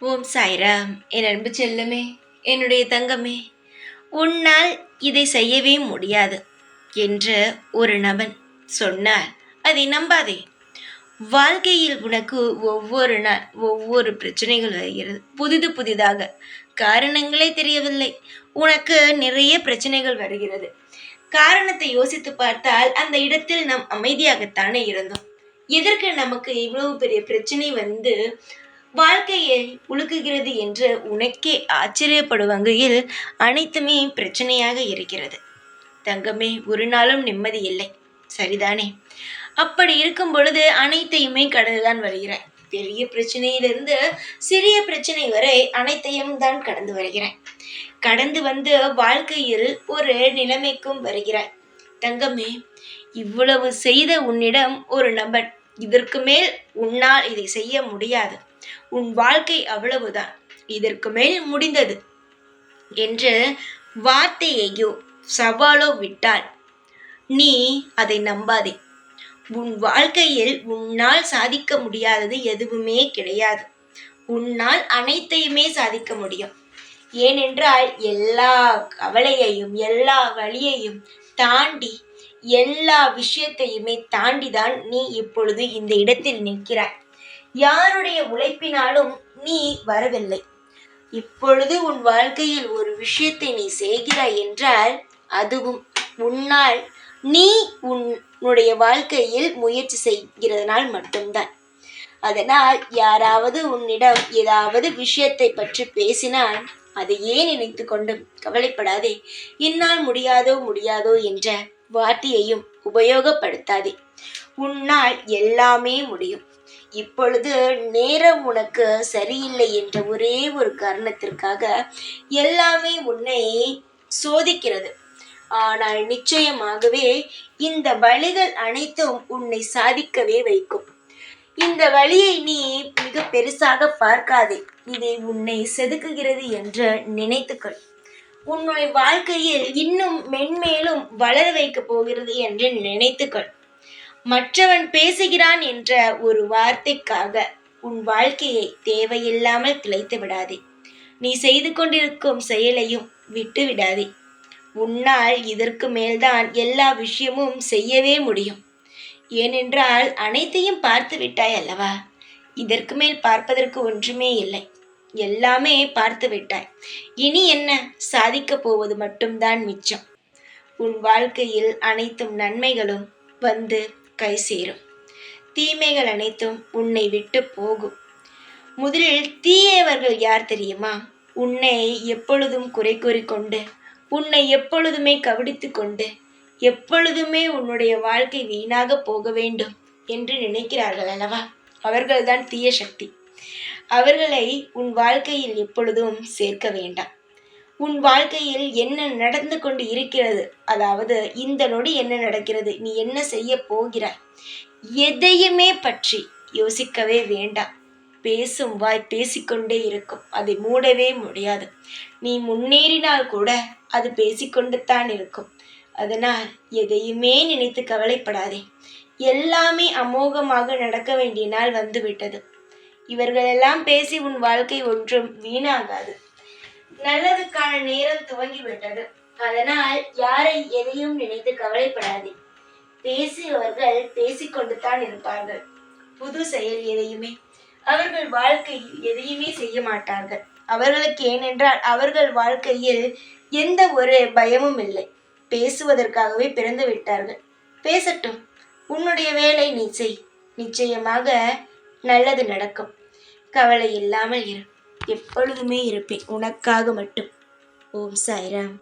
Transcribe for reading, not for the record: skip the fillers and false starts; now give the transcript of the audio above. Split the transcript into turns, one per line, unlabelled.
ஓம் சாய்ராம். என் அன்பு செல்லமே, என்னுடைய தங்கமே, உன்னால் இதை செய்யவே முடியாது என்று ஒரு நபன் சொன்னால் அதை நம்பாதே. வாழ்க்கையில் உனக்கு ஒவ்வொரு நாள் ஒவ்வொரு பிரச்சனைகள் வருகிறது. புதிதாக காரணங்களே தெரியவில்லை. உனக்கு நிறைய பிரச்சனைகள் வருகிறது. காரணத்தை யோசித்து பார்த்தால் அந்த இடத்தில் நாம் அமைதியாகத்தானே இருந்தோம். எதற்கு நமக்கு இவ்வளவு பெரிய பிரச்சனை வந்து வாழ்க்கையை உலுக்குகிறது என்று உனக்கே ஆச்சரியப்படும் வகையில் அனைத்துமே பிரச்சனையாக இருக்கிறது. தங்கமே, ஒரு நாளும் நிம்மதி இல்லை, சரிதானே? அப்படி இருக்கும் பொழுது அனைத்தையுமே கடந்துதான் வருகிறாய். பெரிய பிரச்சனையிலிருந்து சிறிய பிரச்சனை வரை அனைத்தையும் தான் கடந்து வருகிறாய். கடந்து வந்து வாழ்க்கையில் ஒரு நிலைமைக்கும் வருகிறாய். தங்கமே, இவ்வளவு செய்த உன்னிடம் ஒரு நபர் இதற்கு மேல் உன்னால் இதை செய்ய முடியாது, உன் வாழ்க்கை அவ்வளவுதான், இதற்கு மேல் முடிந்தது என்று வார்த்தையையோ சவாலோ விட்டால் நீ அதை நம்பாதே. உன் வாழ்க்கையில் உன்னால் சாதிக்க முடியாதது எதுவுமே கிடையாது. உன்னால் அனைத்தையுமே சாதிக்க முடியும். ஏனென்றால் எல்லா கவலையையும் எல்லா வழியையும் தாண்டி எல்லா விஷயத்தையுமே தாண்டிதான் நீ இப்பொழுது இந்த இடத்தில் நிற்கிறாய். யாருடைய உழைப்பினாலும் நீ வரவில்லை. இப்பொழுது உன் வாழ்க்கையில் ஒரு விஷயத்தை நீ செய்கிறாய் என்றால் அதுவும் உன்னால், நீ உன்னுடைய வாழ்க்கையில் முயற்சி செய்கிறதுனால் மட்டும்தான். அதனால் யாராவது உன்னிடம் ஏதாவது விஷயத்தை பற்றி பேசினால் அதையே நினைத்து கொண்டு கவலைப்படாதே. என்னால் முடியாதோ என்ற வார்த்தையையும் உபயோகப்படுத்தாதே. உன்னால் எல்லாமே முடியும். இப்பொழுது நேரம் உனக்கு சரியில்லை என்ற ஒரே ஒரு காரணத்திற்காக எல்லாமே உன்னை சோதிக்கிறது. ஆனால் நிச்சயமாகவே இந்த வழிகள் அனைத்தும் உன்னை சாதிக்கவே வைக்கும். இந்த வழியை நீ மிக பெருசாக பார்க்காதே. இதை உன்னை செதுக்குகிறது என்று நினைத்துக்கள். உன்னுடைய வாழ்க்கையில் இன்னும் மென்மேலும் வளர வைக்கப் போகிறது என்று நினைத்துக்கள். மற்றவன் பேசுகிறான் என்ற ஒரு வார்த்தைக்காக உன் வாழ்க்கையை தேவையில்லாமல் கிளைத்து விடாதே. நீ செய்து கொண்டிருக்கும் செயலையும் விட்டு விடாதே. உன்னால் இதற்கு மேல்தான் எல்லா விஷயமும் செய்யவே முடியும். ஏனென்றால் அனைத்தையும் பார்த்து விட்டாய் அல்லவா? இதற்கு மேல் பார்ப்பதற்கு ஒன்றுமே இல்லை. எல்லாமே பார்த்து விட்டாய். இனி என்ன? சாதிக்கப் போவது மட்டும்தான் மிச்சம். உன் வாழ்க்கையில் அனைத்தும் நன்மைகளும் வந்து கை சேரும். தீமைகள் அனைத்தும் உன்னை விட்டு போகும். முதலில் தீயவர்கள் யார் தெரியுமா? உன்னை எப்பொழுதும் குறை கூறிக்கொண்டு, உன்னை எப்பொழுதுமே கவனித்து கொண்டு, எப்பொழுதுமே உன்னுடைய வாழ்க்கை வீணாக போக வேண்டும் என்று நினைக்கிறார்கள் அல்லவா? அவர்கள்தான் தீய சக்தி. அவர்களை உன் வாழ்க்கையில் எப்பொழுதும் சேர்க்க வேண்டாம். உன் வாழ்க்கையில் என்ன நடந்து கொண்டு இருக்கிறது, அதாவது இந்த நொடி என்ன நடக்கிறது, நீ என்ன செய்ய போகிறாய், எதையுமே பற்றி யோசிக்கவே வேண்டாம். பேசும் வாய் பேசிக்கொண்டே இருக்கும், அதை மூடவே முடியாது. நீ முன்னேறினால் கூட அது பேசிக்கொண்டு தான் இருக்கும். அதனால் எதையுமே நினைத்து கவலைப்படாதே. எல்லாமே அமோகமாக நடக்க வேண்டிய நாள் வந்துவிட்டது. இவர்களெல்லாம் பேசி உன் வாழ்க்கை ஒன்றும் வீணாகாது. நல்லதுக்கான நேரம் துவங்கிவிட்டது. அதனால் யாரை எதையும் நினைத்து கவலைப்படாதே. பேசியவர்கள் பேசிக்கொண்டு தான் இருப்பார்கள். புது செயல் எதையுமே அவர்கள் வாழ்க்கையில் எதையுமே செய்ய மாட்டார்கள். அவர்களுக்கு ஏனென்றால் அவர்கள் வாழ்க்கையில் எந்த ஒரு பயமும் இல்லை. பேசுவதற்காகவே பிறந்து விட்டார்கள். பேசட்டும். உன்னுடைய வேலை நீ செய். நிச்சயமாக நல்லது நடக்கும். கவலை இல்லாமல் இரு. எப்பொழுதுமே இருப்பேன் உனக்காக மட்டும். ஓம் சாய்ராம்.